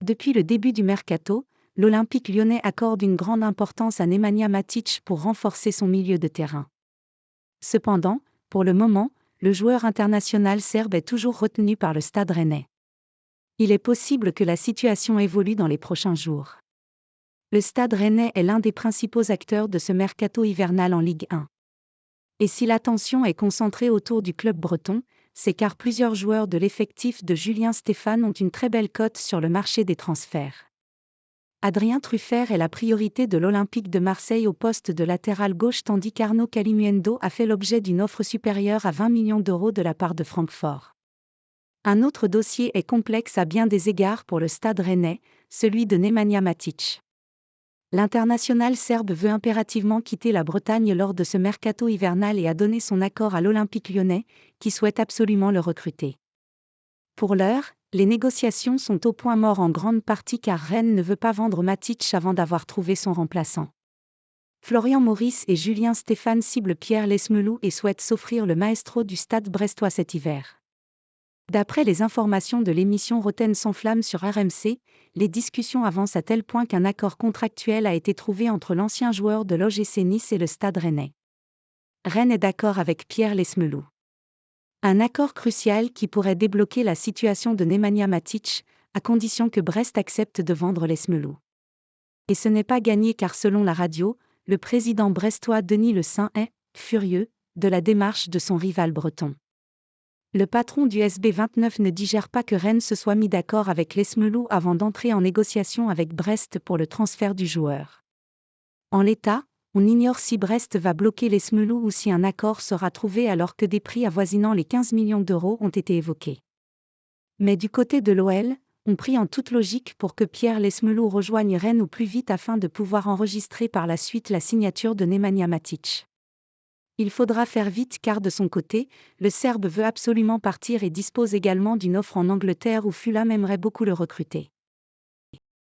Depuis le début du mercato, l'Olympique lyonnais accorde une grande importance à Nemanja Matic pour renforcer son milieu de terrain. Cependant, pour le moment, le joueur international serbe est toujours retenu par le Stade rennais. Il est possible que la situation évolue dans les prochains jours. Le Stade rennais est l'un des principaux acteurs de ce mercato hivernal en Ligue 1. Et si l'attention est concentrée autour du club breton, c'est car plusieurs joueurs de l'effectif de Julien Stéphane ont une très belle cote sur le marché des transferts. Adrien Truffert est la priorité de l'Olympique de Marseille au poste de latéral gauche tandis qu'Arnaud Calimuendo a fait l'objet d'une offre supérieure à 20 millions d'euros de la part de Francfort. Un autre dossier est complexe à bien des égards pour le Stade rennais, celui de Nemanja Matic. L'international serbe veut impérativement quitter la Bretagne lors de ce mercato hivernal et a donné son accord à l'Olympique lyonnais, qui souhaite absolument le recruter. Pour l'heure, les négociations sont au point mort en grande partie car Rennes ne veut pas vendre Matic avant d'avoir trouvé son remplaçant. Florian Maurice et Julien Stéphane ciblent Pierre Lesmelou et souhaitent s'offrir le maestro du Stade brestois cet hiver. D'après les informations de l'émission Roten sans flamme sur RMC, les discussions avancent à tel point qu'un accord contractuel a été trouvé entre l'ancien joueur de l'OGC Nice et le Stade rennais. Rennes est d'accord avec Pierre Lesmelou. Un accord crucial qui pourrait débloquer la situation de Nemanja Matic, à condition que Brest accepte de vendre Lesmelou. Et ce n'est pas gagné car selon la radio, le président brestois Denis Le Saint est « furieux » de la démarche de son rival breton. Le patron du SB29 ne digère pas que Rennes se soit mis d'accord avec Lesmelou avant d'entrer en négociation avec Brest pour le transfert du joueur. En l'état, on ignore si Brest va bloquer Lesmelou ou si un accord sera trouvé alors que des prix avoisinant les 15 millions d'euros ont été évoqués. Mais du côté de l'OL, on prie en toute logique pour que Pierre Lesmelou rejoigne Rennes au plus vite afin de pouvoir enregistrer par la suite la signature de Nemanja Matic. Il faudra faire vite car de son côté, le Serbe veut absolument partir et dispose également d'une offre en Angleterre où Fulham aimerait beaucoup le recruter.